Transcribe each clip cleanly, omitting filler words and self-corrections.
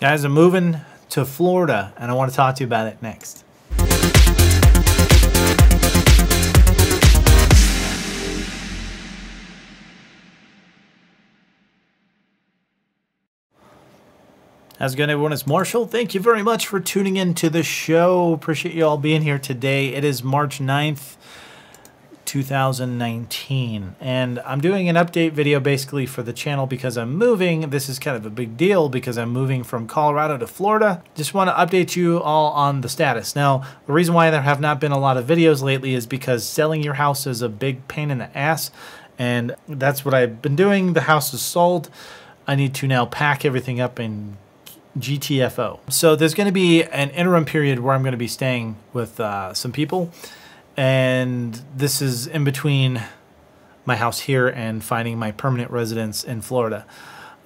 Guys, I'm moving to Florida, and I want to talk to you about it next. How's it going, everyone? It's Marshall. Thank you very much for tuning in to the show. Appreciate you all being here today. It is March 9th, 2019, and I'm doing an update video basically for the channel because I'm moving. This is kind of a big deal because I'm moving from Colorado to Florida. Just want to update you all on the status. Now, the reason why there have not been a lot of videos lately is because selling your house is a big pain in the ass, and that's what I've been doing. The house is sold. I need to now pack everything up in GTFO. So there's going to be an interim period where I'm going to be staying with some people, and this is in between my house here and finding my permanent residence in Florida.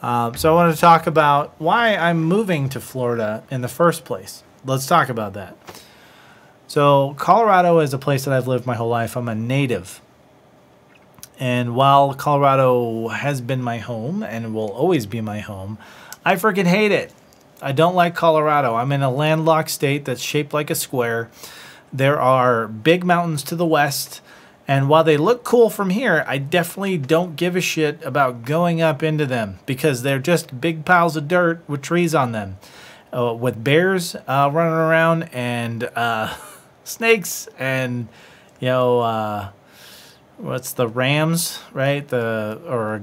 So I wanted to talk about why I'm moving to Florida in the first place. Let's talk about that. So Colorado is a place that I've lived my whole life. I'm a native. And while Colorado has been my home and will always be my home, I freaking hate it. I don't like Colorado. I'm in a landlocked state that's shaped like a square. There are big mountains to the west, and while they look cool from here, I definitely don't give a shit about going up into them because they're just big piles of dirt with trees on them, with bears running around and snakes and, you know, what's the rams, right? Or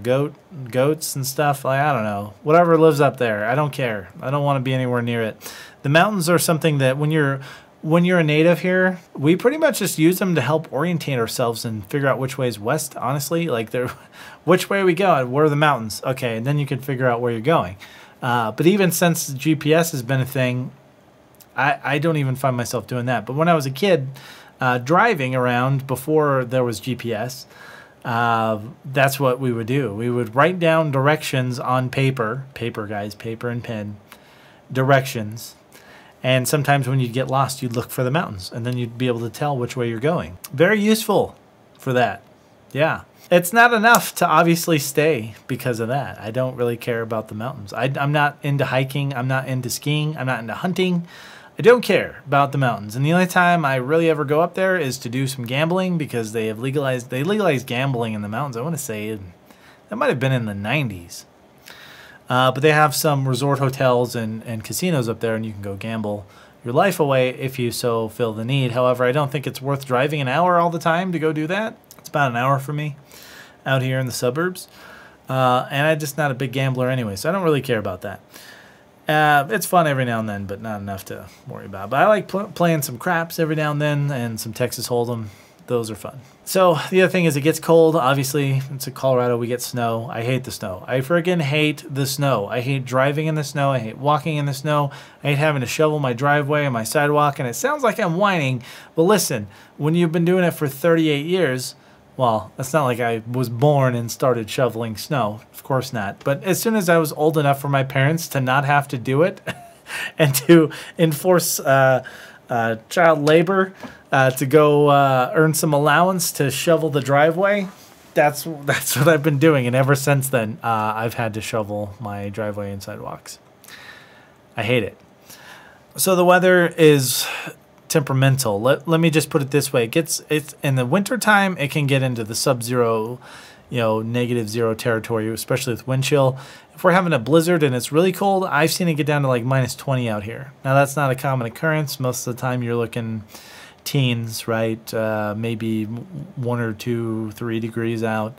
goats and stuff. Like, I don't know. Whatever lives up there. I don't care. I don't want to be anywhere near it. The mountains are something that when you're a native here, we pretty much just use them to help orientate ourselves and figure out which way is west, honestly. Like, which way are we going? Where are the mountains? Okay, and then you can figure out where you're going. But even since GPS has been a thing, I don't even find myself doing that. But when I was a kid, driving around before there was GPS, that's what we would do. We would write down directions on paper, guys, paper and pen, directions. And sometimes when you'd get lost, you'd look for the mountains, and then you'd be able to tell which way you're going. Very useful for that. Yeah. It's not enough to obviously stay because of that. I don't really care about the mountains. I'm not into hiking. I'm not into skiing. I'm not into hunting. I don't care about the mountains. And the only time I really ever go up there is to do some gambling because they legalized gambling in the mountains. I want to say that might have been in the 90s. But they have some resort hotels and casinos up there, and you can go gamble your life away if you so feel the need. However, I don't think it's worth driving an hour all the time to go do that. It's about an hour for me out here in the suburbs. And I'm just not a big gambler anyway, so I don't really care about that. It's fun every now and then, but not enough to worry about. But I like playing some craps every now and then and some Texas Hold'em. Those are fun. So the other thing is it gets cold. Obviously, it's in Colorado. We get snow. I hate the snow. I friggin' hate the snow. I hate driving in the snow. I hate walking in the snow. I hate having to shovel my driveway and my sidewalk. And it sounds like I'm whining. But listen, when you've been doing it for 38 years... Well, it's not like I was born and started shoveling snow. Of course not. But as soon as I was old enough for my parents to not have to do it and to enforce child labor to go earn some allowance to shovel the driveway, that's what I've been doing. And ever since then, I've had to shovel my driveway and sidewalks. I hate it. So the weather is... temperamental. Let me just put it this way. It's in the wintertime, it can get into the sub-zero, -0 territory, especially with wind chill. If we're having a blizzard and it's really cold, I've seen it get down to like -20 out here. Now, that's not a common occurrence. Most of the time, you're looking teens, right? Maybe 1 or 2, 3 degrees out.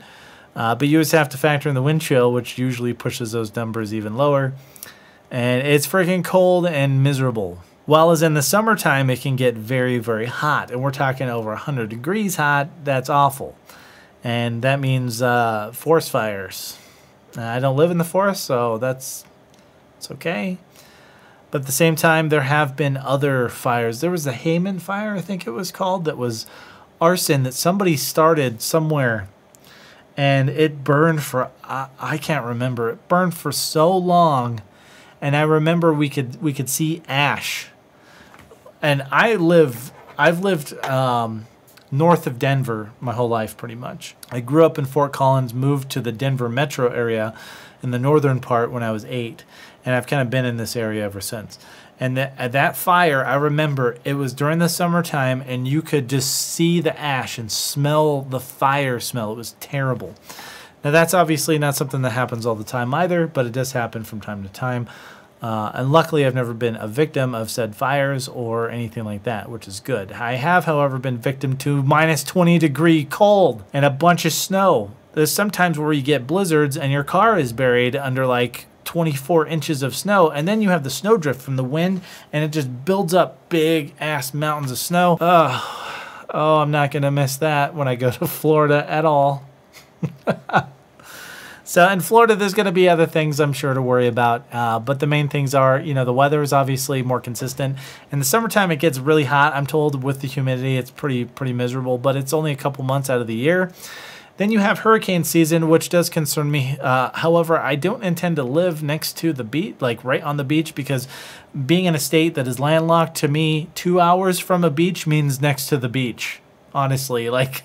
But you just have to factor in the wind chill, which usually pushes those numbers even lower. And it's freaking cold and miserable. While as in the summertime, it can get very, very hot. And we're talking over 100 degrees hot. That's awful. And that means forest fires. I don't live in the forest, so it's okay. But at the same time, there have been other fires. There was the Hayman fire, I think it was called, that was arson that somebody started somewhere. And it burned for, I can't remember, it burned for so long. And I remember we could see ash. And I've lived north of Denver my whole life, pretty much. I grew up in Fort Collins, moved to the Denver metro area, in the northern part when I was 8, and I've kind of been in this area ever since. And that fire, I remember it was during the summertime, and you could just see the ash and smell the fire smell. It was terrible. Now, that's obviously not something that happens all the time either, but it does happen from time to time. And luckily, I've never been a victim of said fires or anything like that, which is good. I have, however, been victim to minus 20-degree cold and a bunch of snow. There's sometimes where you get blizzards and your car is buried under like 24 inches of snow, and then you have the snowdrift from the wind, and it just builds up big ass mountains of snow. Oh, I'm not gonna miss that when I go to Florida at all. So in Florida, there's going to be other things I'm sure to worry about, but the main things are, you know, the weather is obviously more consistent. In the summertime, it gets really hot. I'm told with the humidity, it's pretty miserable, but it's only a couple months out of the year. Then you have hurricane season, which does concern me. However, I don't intend to live next to the beach, like right on the beach, because being in a state that is landlocked, to me, 2 hours from a beach means next to the beach. Honestly, like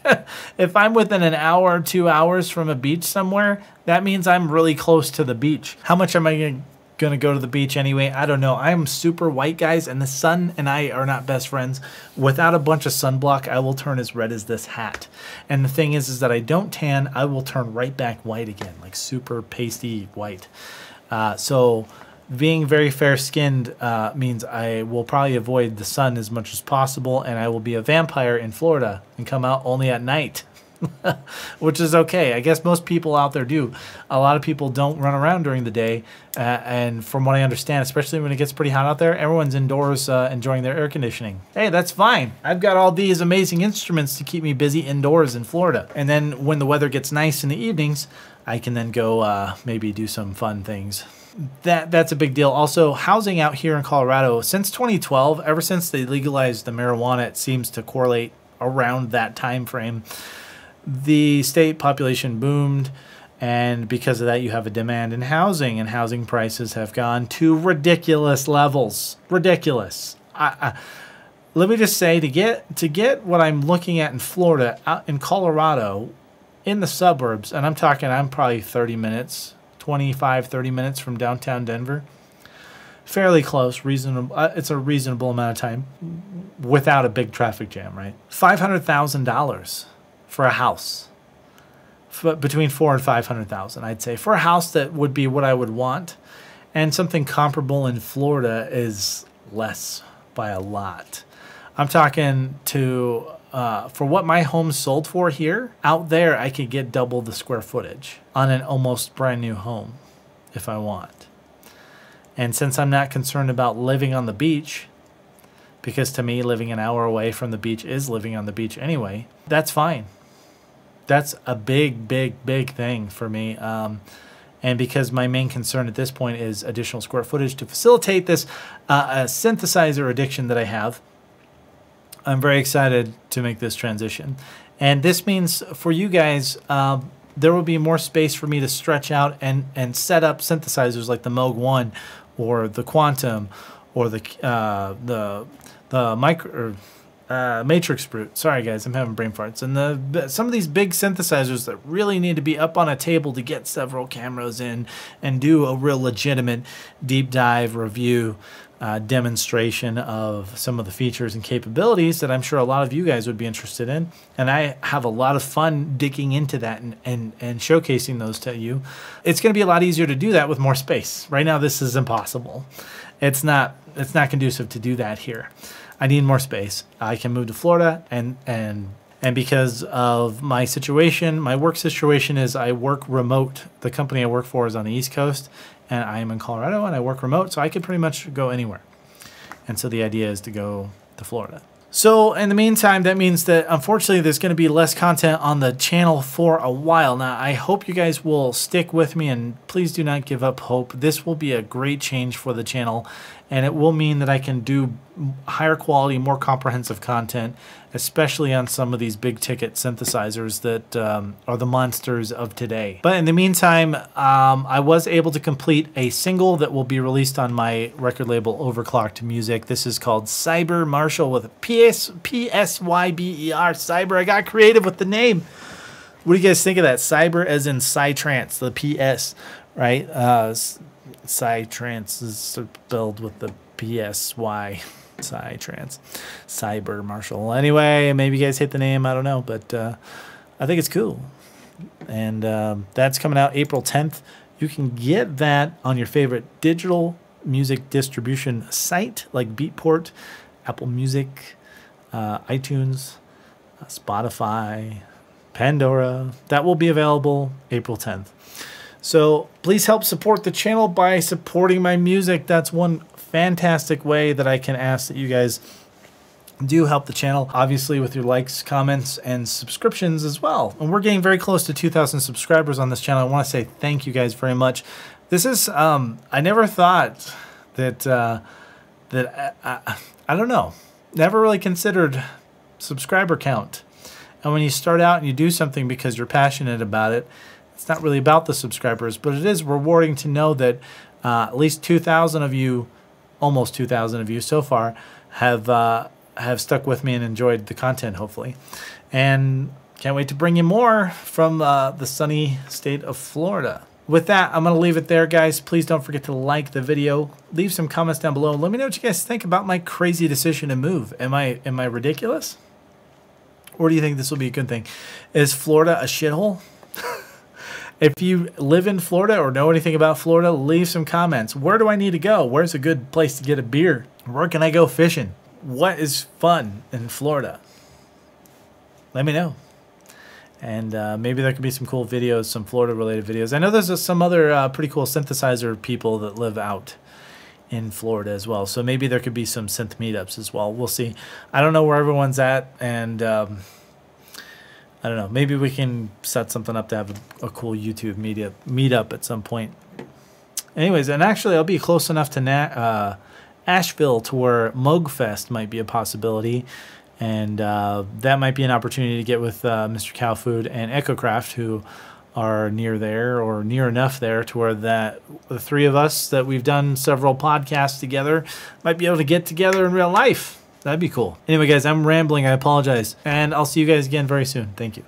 if I'm within an hour or 2 hours from a beach somewhere, that means I'm really close to the beach. How much am I going to go to the beach anyway? I don't know. I'm super white, guys, and the sun and I are not best friends. Without a bunch of sunblock, I will turn as red as this hat. And the thing is that I don't tan. I will turn right back white again, like super pasty white. So being very fair-skinned means I will probably avoid the sun as much as possible, and I will be a vampire in Florida and come out only at night, which is okay. I guess most people out there do. A lot of people don't run around during the day, and from what I understand, especially when it gets pretty hot out there, everyone's indoors enjoying their air conditioning. Hey, that's fine. I've got all these amazing instruments to keep me busy indoors in Florida. And then when the weather gets nice in the evenings, I can then go maybe do some fun things. That's a big deal. Also, housing out here in Colorado, since 2012, ever since they legalized the marijuana, it seems to correlate around that time frame. The state population boomed, and because of that, you have a demand in housing, and housing prices have gone to ridiculous levels. Ridiculous. Let me just say, to get what I'm looking at in Florida, out in Colorado, in the suburbs, and I'm probably 30 minutes, 25, 30 minutes from downtown Denver. Fairly close, reasonable. It's a reasonable amount of time without a big traffic jam, right? $500,000 for a house, between $400,000 and $500,000, I'd say, for a house that would be what I would want, and something comparable in Florida is less by a lot. I'm talking to for what my home sold for here, out there I could get double the square footage on an almost brand new home if I want. And since I'm not concerned about living on the beach, because to me living an hour away from the beach is living on the beach anyway, that's fine. That's a big thing for me. And because my main concern at this point is additional square footage to facilitate this synthesizer addiction that I have, I'm very excited to make this transition. And this means for you guys, there will be more space for me to stretch out and set up synthesizers like the Moog 1 or the Quantum or the Matrix Brute. Sorry guys, I'm having brain farts. And some of these big synthesizers that really need to be up on a table to get several cameras in and do a real legitimate deep dive review demonstration of some of the features and capabilities that I'm sure a lot of you guys would be interested in. And I have a lot of fun digging into that and showcasing those to you. It's going to be a lot easier to do that with more space. Right now, this is impossible. It's not conducive to do that here. I need more space. I can move to Florida, and because of my situation, my work situation is I work remote. The company I work for is on the East Coast, and I am in Colorado, and I work remote, so I can pretty much go anywhere. And so the idea is to go to Florida. So in the meantime, that means that unfortunately there's going to be less content on the channel for a while. Now, I hope you guys will stick with me, and please do not give up hope. This will be a great change for the channel, and it will mean that I can do higher quality, more comprehensive content, especially on some of these big ticket synthesizers that are the monsters of today. But in the meantime, I was able to complete a single that will be released on my record label Overclocked Music. This is called Cyber Marshall with a P-S-Y-B-E-R, Cyber. I got creative with the name. What do you guys think of that? Cyber as in Psytrance, the PS, right? Psytrance is spelled with the PSY. Psytrance. Cyber Marshall. Anyway, maybe you guys hate the name. I don't know, but I think it's cool. And that's coming out April 10th. You can get that on your favorite digital music distribution site like Beatport, Apple Music, iTunes, Spotify, Pandora. That will be available April 10th. So please help support the channel by supporting my music. That's one fantastic way that I can ask that you guys do help the channel, obviously with your likes, comments, and subscriptions as well. And we're getting very close to 2,000 subscribers on this channel. I want to say thank you guys very much. This is, I never thought that, I don't know, never really considered subscriber count. And when you start out and you do something because you're passionate about it, it's not really about the subscribers, but it is rewarding to know that at least 2,000 of you, almost 2,000 of you so far, have stuck with me and enjoyed the content, hopefully. And can't wait to bring you more from the sunny state of Florida. With that, I'm going to leave it there, guys. Please don't forget to like the video. Leave some comments down below. Let me know what you guys think about my crazy decision to move. Am I ridiculous? Or do you think this will be a good thing? Is Florida a shithole? If you live in Florida or know anything about Florida, leave some comments. Where do I need to go? Where's a good place to get a beer? Where can I go fishing? What is fun in Florida? Let me know. And maybe there could be some cool videos, some Florida-related videos. I know there's some other pretty cool synthesizer people that live out in Florida as well. So maybe there could be some synth meetups as well. We'll see. I don't know where everyone's at, and I don't know. Maybe we can set something up to have a cool YouTube meetup at some point. Anyways, and actually I'll be close enough to Asheville to where Moogfest might be a possibility. And that might be an opportunity to get with Mr. Cowfood and EchoCraft, who are near there or near enough there to where the three of us that we've done several podcasts together might be able to get together in real life. That'd be cool. Anyway, guys, I'm rambling. I apologize. And I'll see you guys again very soon. Thank you.